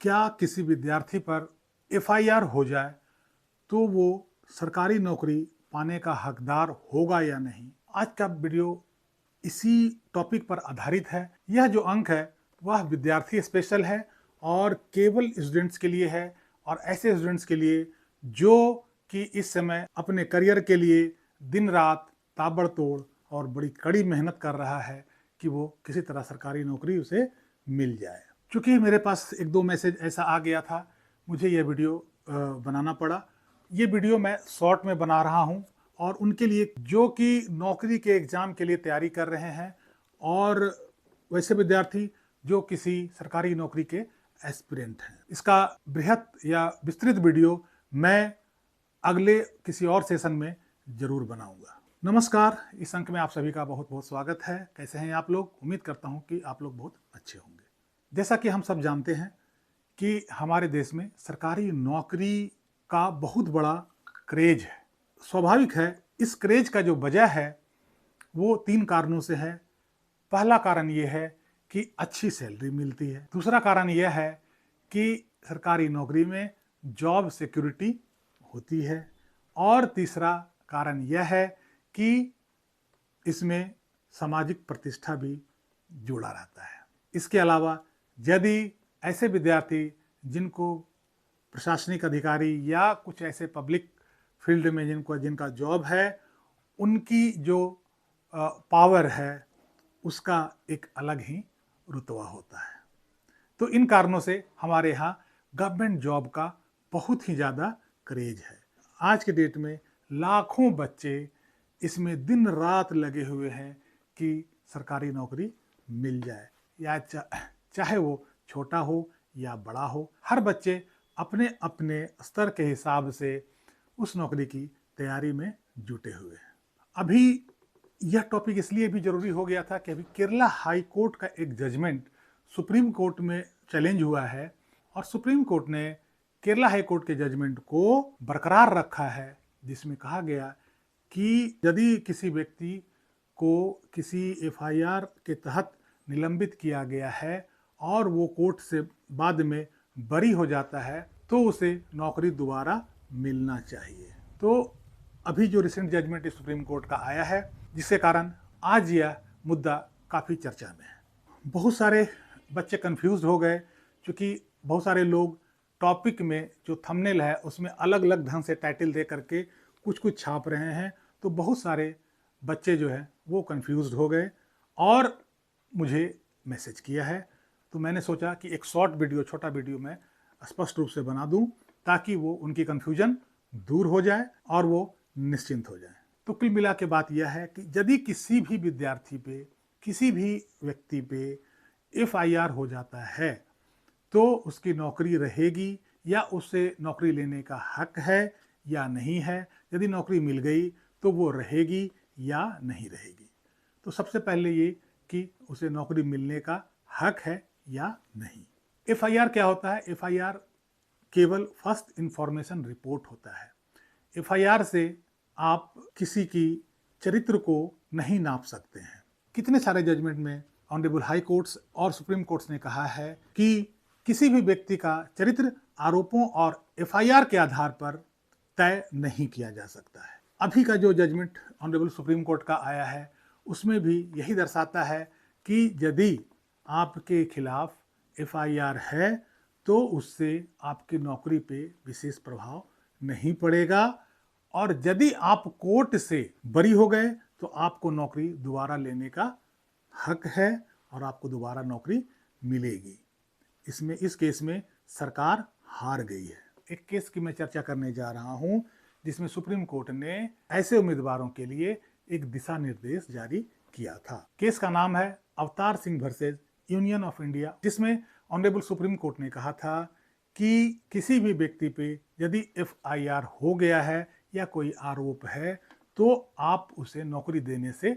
क्या किसी विद्यार्थी पर एफआईआर हो जाए तो वो सरकारी नौकरी पाने का हकदार होगा या नहीं? आज का वीडियो इसी टॉपिक पर आधारित है। यह जो अंक है वह विद्यार्थी स्पेशल है और केवल स्टूडेंट्स के लिए है, और ऐसे स्टूडेंट्स के लिए जो कि इस समय अपने करियर के लिए दिन रात ताबड़तोड़ और बड़ी कड़ी मेहनत कर रहा है कि वो किसी तरह सरकारी नौकरी उसे मिल जाए। चूँकि मेरे पास एक दो मैसेज ऐसा आ गया था, मुझे ये वीडियो बनाना पड़ा। ये वीडियो मैं शॉर्ट में बना रहा हूँ और उनके लिए जो कि नौकरी के एग्ज़ाम के लिए तैयारी कर रहे हैं और वैसे विद्यार्थी जो किसी सरकारी नौकरी के एस्पिरेंट हैं। इसका बृहत या विस्तृत वीडियो मैं अगले किसी और सेशन में ज़रूर बनाऊंगा। नमस्कार, इस अंक में आप सभी का बहुत बहुत स्वागत है। कैसे हैं आप लोग? उम्मीद करता हूं कि आप लोग बहुत अच्छे होंगे। जैसा कि हम सब जानते हैं कि हमारे देश में सरकारी नौकरी का बहुत बड़ा क्रेज है। स्वाभाविक है, इस क्रेज का जो वजह है वो 3 कारणों से है। पहला कारण ये है कि अच्छी सैलरी मिलती है। दूसरा कारण यह है कि सरकारी नौकरी में जॉब सिक्योरिटी होती है, और तीसरा कारण यह है कि इसमें सामाजिक प्रतिष्ठा भी जुड़ा रहता है। इसके अलावा यदि ऐसे विद्यार्थी जिनको प्रशासनिक अधिकारी या कुछ ऐसे पब्लिक फील्ड में जिनका जॉब है, उनकी जो पावर है उसका एक अलग ही रुतबा होता है। तो इन कारणों से हमारे यहाँ गवर्नमेंट जॉब का बहुत ही ज़्यादा क्रेज है। आज के डेट में लाखों बच्चे इसमें दिन रात लगे हुए हैं कि सरकारी नौकरी मिल जाए, या चाहे वो छोटा हो या बड़ा हो। हर बच्चे अपने अपने स्तर के हिसाब से उस नौकरी की तैयारी में जुटे हुए हैं। अभी यह टॉपिक इसलिए भी जरूरी हो गया था कि अभी केरला हाई कोर्ट का एक जजमेंट सुप्रीम कोर्ट में चैलेंज हुआ है, और सुप्रीम कोर्ट ने केरला हाई कोर्ट के जजमेंट को बरकरार रखा है, जिसमें कहा गया कि यदि किसी व्यक्ति को किसी एफआईआर के तहत निलंबित किया गया है और वो कोर्ट से बाद में बरी हो जाता है तो उसे नौकरी दोबारा मिलना चाहिए। तो अभी जो रिसेंट जजमेंट सुप्रीम कोर्ट का आया है, जिसके कारण आज यह मुद्दा काफ़ी चर्चा में है। बहुत सारे बच्चे कंफ्यूज हो गए, क्योंकि बहुत सारे लोग टॉपिक में जो थंबनेल है उसमें अलग अलग ढंग से टाइटल दे करके कुछ कुछ छाप रहे हैं। तो बहुत सारे बच्चे जो है वो कंफ्यूज हो गए और मुझे मैसेज किया है। तो मैंने सोचा कि एक शॉर्ट वीडियो, छोटा वीडियो मैं स्पष्ट रूप से बना दूं, ताकि वो उनकी कन्फ्यूजन दूर हो जाए और वो निश्चिंत हो जाए। तो कुल मिला के बात यह है कि यदि किसी भी विद्यार्थी पे, किसी भी व्यक्ति पे एफआईआर हो जाता है तो उसकी नौकरी रहेगी या उससे नौकरी लेने का हक है या नहीं है। यदि नौकरी मिल गई तो वो रहेगी या नहीं रहेगी। तो सबसे पहले ये कि उसे नौकरी मिलने का हक है या नहीं। एफआईआर क्या होता है? एफआईआर केवल फर्स्ट इंफॉर्मेशन रिपोर्ट होता है। एफआईआर से आप किसी की चरित्र को नहीं नाप सकते हैं। कितने सारे जजमेंट में ऑनरेबल हाई कोर्ट्स और सुप्रीम कोर्ट्स ने कहा है कि किसी भी व्यक्ति का चरित्र आरोपों और एफआईआर के आधार पर तय नहीं किया जा सकता है। अभी का जो जजमेंट ऑनरेबल सुप्रीम कोर्ट का आया है उसमें भी यही दर्शाता है कि यदि आपके खिलाफ एफआईआर है तो उससे आपकी नौकरी पे विशेष प्रभाव नहीं पड़ेगा, और यदि आप कोर्ट से बरी हो गए तो आपको नौकरी दोबारा लेने का हक है और आपको दोबारा नौकरी मिलेगी। इस केस में सरकार हार गई है। एक केस की मैं चर्चा करने जा रहा हूं जिसमें सुप्रीम कोर्ट ने ऐसे उम्मीदवारों के लिए एक दिशा निर्देश जारी किया था। केस का नाम है Avtar Singh versus union of India, जिसमें ऑनरेबल सुप्रीम कोर्ट ने कहा था कि किसी भी व्यक्ति पे यदि एफआईआर हो गया है या कोई आरोप है तो आप उसे नौकरी देने से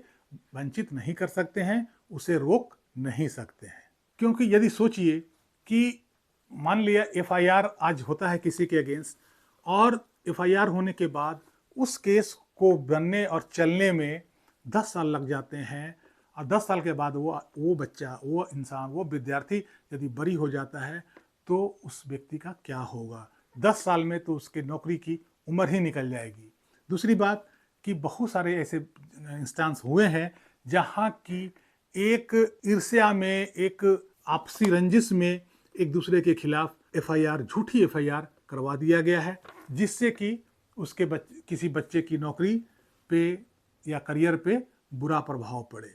वंचित नहीं कर सकते हैं, उसे रोक नहीं सकते हैं। क्योंकि यदि सोचिए कि मान लिया एफआईआर आज होता है किसी के अगेंस्ट, और एफआईआर होने के बाद उस केस को बनने और चलने में 10 साल लग जाते हैं, और 10 साल के बाद वो बच्चा, वो इंसान, वो विद्यार्थी यदि बरी हो जाता है तो उस व्यक्ति का क्या होगा। 10 साल में तो उसके नौकरी की उम्र ही निकल जाएगी। दूसरी बात कि बहुत सारे ऐसे इंस्टेंस हुए हैं जहाँ की एक ईर्ष्या में, एक आपसी रंजिश में एक दूसरे के खिलाफ एफआईआर, झूठी एफआईआर करवा दिया गया है, जिससे कि उसके किसी बच्चे की नौकरी पे या करियर पे बुरा प्रभाव पड़े।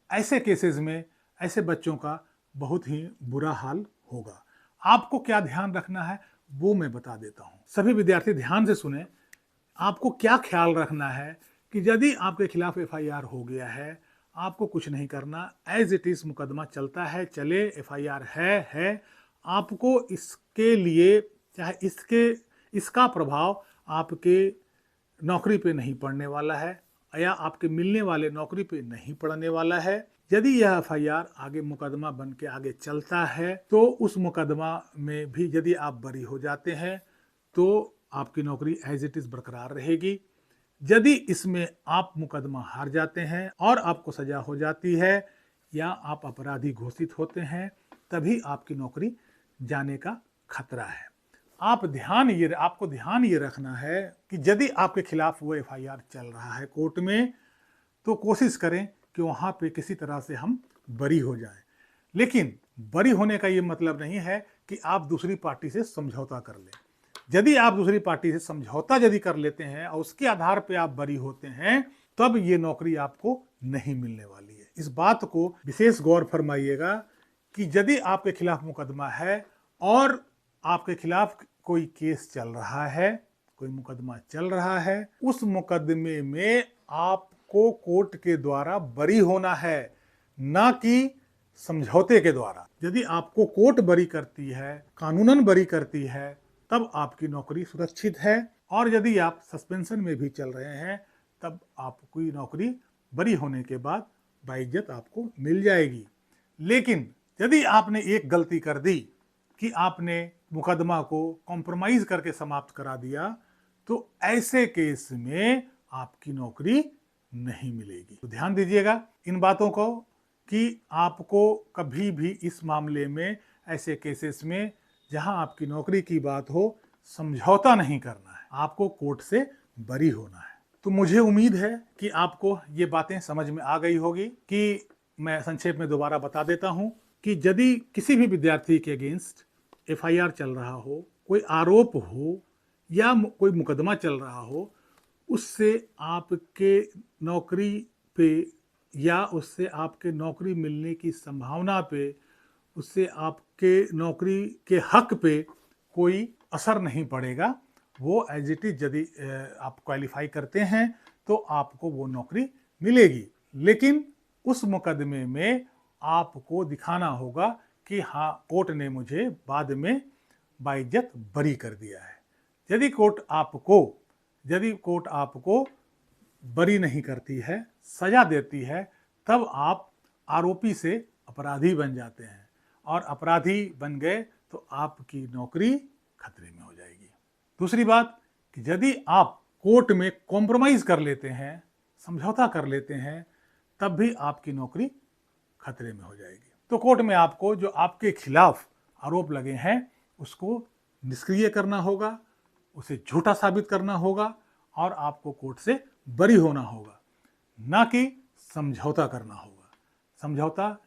ऐसे केसेस में ऐसे बच्चों का बहुत ही बुरा हाल होगा। आपको क्या ध्यान रखना है वो मैं बता देता हूँ। सभी विद्यार्थी ध्यान से सुने। आपको क्या ख्याल रखना है कि यदि आपके खिलाफ एफआईआर हो गया है, आपको कुछ नहीं करना, एज इट इज मुकदमा चलता है, चले, एफआईआर है। आपको इसके लिए चाहे इसका प्रभाव आपके नौकरी पे नहीं पड़ने वाला है या आपके मिलने वाले नौकरी पे नहीं पड़ने वाला है। यदि यह एफआईआर आगे मुकदमा बन के आगे चलता है तो उस मुकदमा में भी यदि आप बरी हो जाते हैं तो आपकी नौकरी एज इट इज बरकरार रहेगी। यदि इसमें आप मुकदमा हार जाते हैं और आपको सजा हो जाती है या आप अपराधी घोषित होते हैं, तभी आपकी नौकरी जाने का खतरा है। आपको ध्यान ये रखना है कि यदि आपके खिलाफ वो एफआईआर चल रहा है कोर्ट में, तो कोशिश करें कि वहां पे किसी तरह से हम बरी हो जाएं। लेकिन बरी होने का ये मतलब नहीं है कि आप दूसरी पार्टी से समझौता कर लें। यदि आप दूसरी पार्टी से समझौता यदि कर लेते हैं और उसके आधार पर आप बरी होते हैं, तब ये नौकरी आपको नहीं मिलने वाली है। इस बात को विशेष गौर फरमाइएगा कि यदि आपके खिलाफ मुकदमा है और आपके खिलाफ कोई केस चल रहा है, कोई मुकदमा चल रहा है, उस मुकदमे में आपको कोर्ट के द्वारा बरी होना है, ना कि समझौते के द्वारा। यदि आपको कोर्ट बरी करती है, कानूनन बरी करती है, तब आपकी नौकरी सुरक्षित है। और यदि आप सस्पेंशन में भी चल रहे हैं, तब आपकी नौकरी बरी होने के बाद बाइज्जत आपको मिल जाएगी। लेकिन यदि आपने एक गलती कर दी कि आपने मुकदमा को कॉम्प्रोमाइज करके समाप्त करा दिया, तो ऐसे केस में आपकी नौकरी नहीं मिलेगी। तो ध्यान दीजिएगा इन बातों को कि आपको कभी भी इस मामले में, ऐसे केसेस में जहां आपकी नौकरी की बात हो, समझौता नहीं करना है, आपको कोर्ट से बरी होना है। तो मुझे उम्मीद है कि आपको ये बातें समझ में आ गई होगी। कि मैं संक्षेप में दोबारा बता देता हूं कि यदि किसी भी विद्यार्थी के अगेंस्ट एफआईआर चल रहा हो, कोई आरोप हो या कोई मुकदमा चल रहा हो, उससे आपके नौकरी पे या उससे आपके नौकरी मिलने की संभावना पे, उससे आपके नौकरी के हक पे कोई असर नहीं पड़ेगा। वो एज इट इज यदि आप क्वालिफाई करते हैं तो आपको वो नौकरी मिलेगी। लेकिन उस मुकदमे में आपको दिखाना होगा कि हाँ, कोर्ट ने मुझे बाद में बाइज्जत बरी कर दिया है। यदि कोर्ट आपको बरी नहीं करती है, सजा देती है, तब आप आरोपी से अपराधी बन जाते हैं, और अपराधी बन गए तो आपकी नौकरी खतरे में हो जाएगी। दूसरी बात कि यदि आप कोर्ट में कॉम्प्रोमाइज कर लेते हैं, समझौता कर लेते हैं, तब भी आपकी नौकरी खतरे में हो जाएगी। तो कोर्ट में आपको जो आपके खिलाफ आरोप लगे हैं उसको निष्क्रिय करना होगा, उसे झूठा साबित करना होगा, और आपको कोर्ट से बरी होना होगा, ना कि समझौता करना होगा। समझौता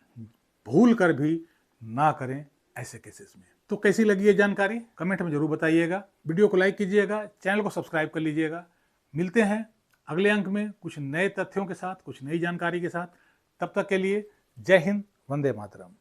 भूल कर भी ना करें ऐसे केसेस में। तो कैसी लगी ये जानकारी कमेंट में जरूर बताइएगा। वीडियो को लाइक कीजिएगा, चैनल को सब्सक्राइब कर लीजिएगा। मिलते हैं अगले अंक में कुछ नए तथ्यों के साथ, कुछ नई जानकारी के साथ। तब तक के लिए जय हिंद, वंदे मातरम।